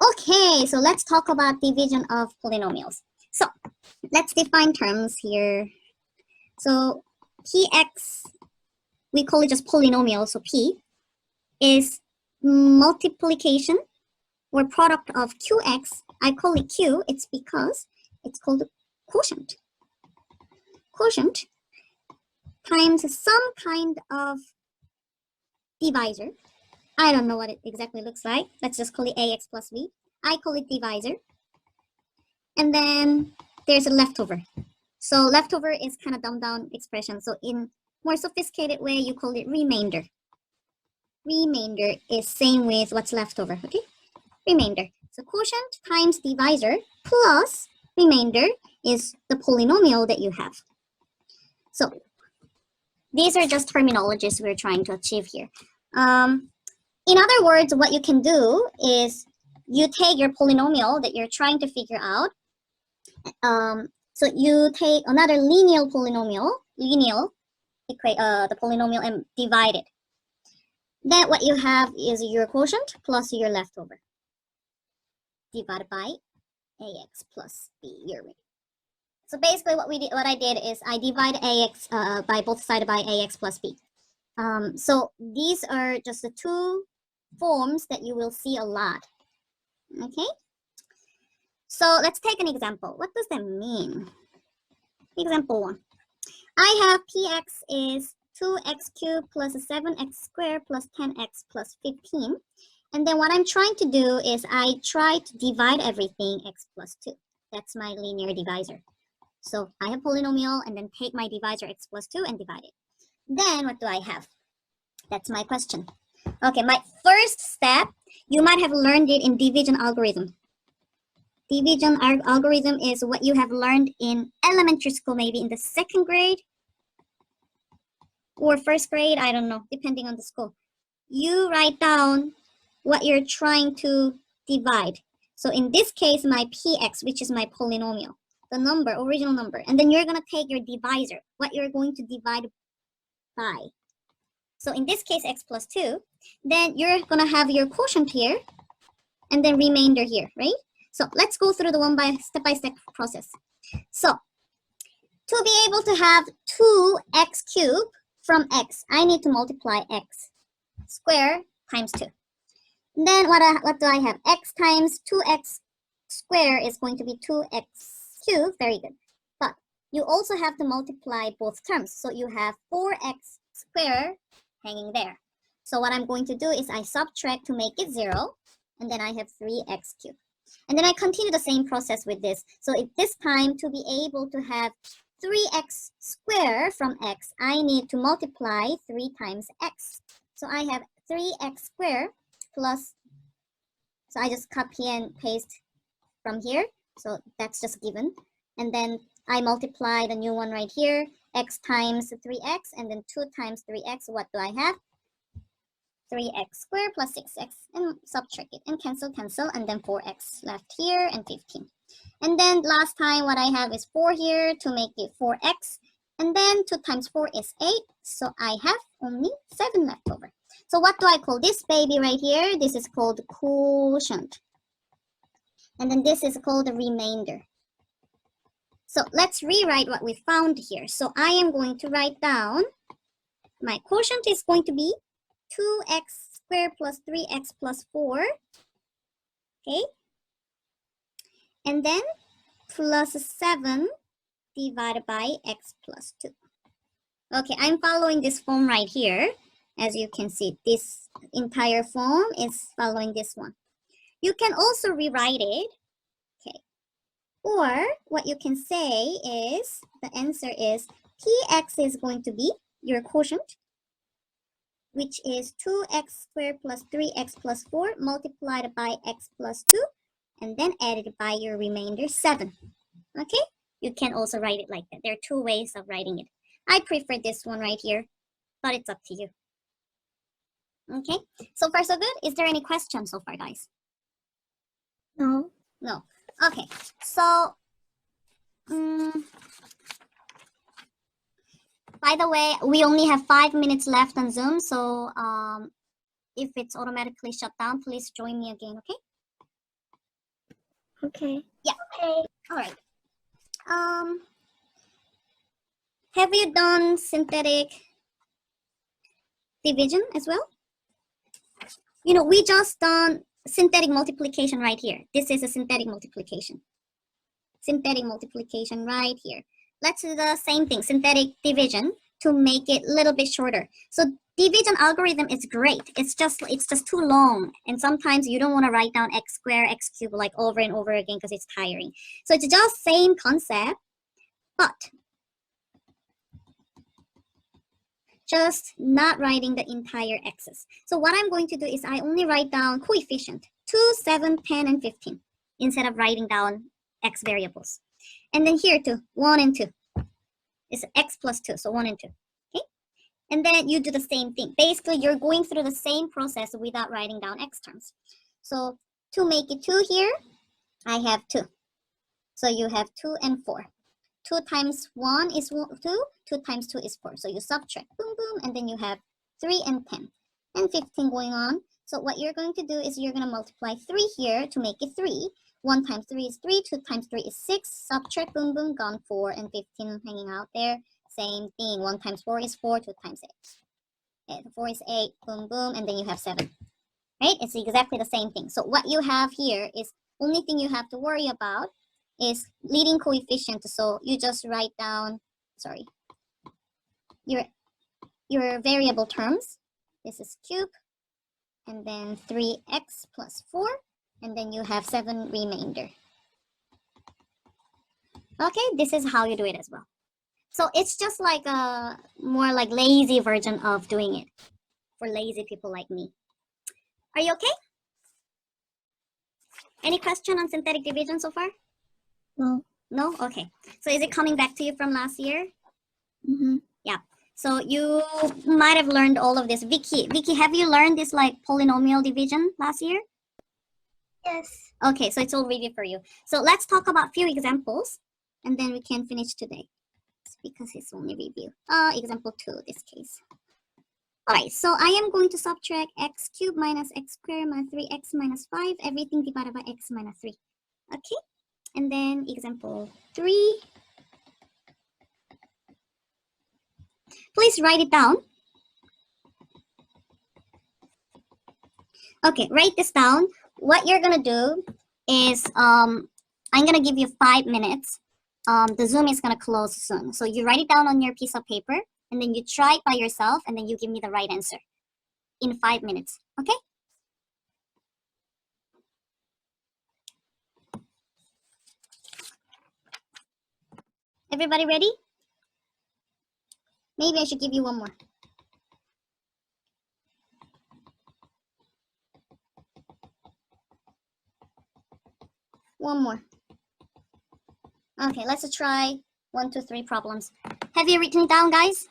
Okay, so let's talk about division of polynomials. So let's define terms here. So px, we call it just polynomial, so p is multiplication or product of qx. I call it q, it's because it's called quotient. Quotient times some kind of divisor. I don't know what it exactly looks like. Let's just call it ax plus b. I call it divisor. And then there's a leftover. So leftover is kind of dumbed down expression. So in more sophisticated way, you call it remainder. Remainder is same with what's leftover, okay? Remainder. So quotient times divisor plus remainder is the polynomial that you have. So these are just terminologies we're trying to achieve here. In other words, what you can do is you take your polynomial that you're trying to figure out. So you take another linear polynomial, the polynomial, and divide it. Then what you have is your quotient plus your leftover divided by ax plus b. So basically, what I did is I divide ax by both sides by ax plus b. So these are just the two forms that you will see a lot. Okay. So let's take an example. What does that mean? Example 1. I have px is 2x cubed plus 7x squared plus 10x plus 15. And then what I'm trying to do is I try to divide everything x plus 2. That's my linear divisor. So I have polynomial and then take my divisor x plus 2 and divide it. Then what do I have? That's my question. Okay, my first step, you might have learned it in division algorithm. Division algorithm is what you have learned in elementary school, maybe in the 2nd grade or 1st grade, I don't know, depending on the school. You write down what you're trying to divide. So in this case, my px, which is my polynomial, the number, original number, and then you're going to take your divisor, what you're going to divide by. So in this case, x plus 2, then you're going to have your quotient here and then remainder here, right? So let's go through the step-by-step process. So to be able to have 2x cubed from x, I need to multiply x squared times 2. And then what do I have? X times 2x squared is going to be 2x cubed. Very good. But you also have to multiply both terms. So you have 4x squared hanging there. So what I'm going to do is I subtract to make it 0. And then I have 3x cubed. And then I continue the same process with this. So at this time, to be able to have 3x squared from x, I need to multiply 3 times x. So I have 3x squared plus, so I just copy and paste from here. So that's just given. And then I multiply the new one right here, x times 3x, and then 2 times 3x. What do I have? 3x squared plus 6x, and subtract it and cancel, and then 4x left here and 15. And then last time what I have is 4 here to make it 4x, and then 2 times 4 is 8, so I have only 7 left over. So what do I call this baby right here? This is called quotient. And then this is called the remainder. So let's rewrite what we found here. So I am going to write down my quotient is going to be 2x squared plus 3x plus 4, okay? And then plus 7 divided by x plus 2. Okay, I'm following this form right here. As you can see, this entire form is following this one. You can also rewrite it, okay? Or what you can say is, the answer is px is going to be your quotient, which is 2x squared plus 3x plus 4 multiplied by x plus 2, and then added by your remainder 7. Okay? You can also write it like that. There are 2 ways of writing it. I prefer this one right here, but it's up to you. Okay? So far so good? Is there any questions so far, guys? No. No. Okay. So, by the way, we only have 5 minutes left on Zoom, so if it's automatically shut down, please join me again, okay? Okay. Yeah. Okay. All right. Have you done synthetic division as well? You know, we just done synthetic multiplication right here. This is a synthetic multiplication. Synthetic multiplication right here. Let's do the same thing, synthetic division, to make it a little bit shorter. So division algorithm is great. It's just too long, and sometimes you don't want to write down x squared, x cubed like over and over again because it's tiring. So it's just same concept, but just not writing the entire x's. So what I'm going to do is I only write down coefficient 2, 7, 10, and 15 instead of writing down x variables. And then here too, 1 and 2 is x plus 2, so 1 and 2. Okay, and then you do the same thing. Basically, you're going through the same process without writing down x terms. So to make it 2 here, I have 2. So you have 2 and 4. 2 times 1 is 2, 2 times 2 is 4. So you subtract, boom, boom, and then you have 3 and 10, and 15 going on. So what you're going to do is you're going to multiply 3 here to make it 3. 1 times 3 is 3, 2 times 3 is 6, subtract, boom, boom, gone 4, and 15 hanging out there. Same thing, 1 times 4 is 4, 2 times 8. 4 is 8, boom, boom, and then you have 7. Right? It's exactly the same thing. So what you have here is only thing you have to worry about is leading coefficient. So you just write down, sorry, your variable terms. This is cube, and then 3x plus 4, and then you have 7 remainder. Okay, this is how you do it as well. So it's just like a more like lazy version of doing it for lazy people like me. Are you okay? Any question on synthetic division so far? No. No? Okay. So is it coming back to you from last year? Mm-hmm. Yeah. So you might have learned all of this. Vicky, have you learned this like polynomial division last year? Yes. Okay, so it's all ready for you. So let's talk about a few examples, and then we can finish today because it's only review. Example 2, this case. All right, so I am going to subtract x cubed minus x squared minus 3x minus 5, everything divided by x minus 3. Okay, and then example 3. Please write it down. Okay, write this down. What you're gonna do is I'm gonna give you 5 minutes. The Zoom is gonna close soon. So you write it down on your piece of paper, and then you try it by yourself, and then you give me the right answer in 5 minutes. Okay? Everybody ready? Maybe I should give you one more. One more. Okay, let's try 1, 2, 3 problems. Have you written it down, guys?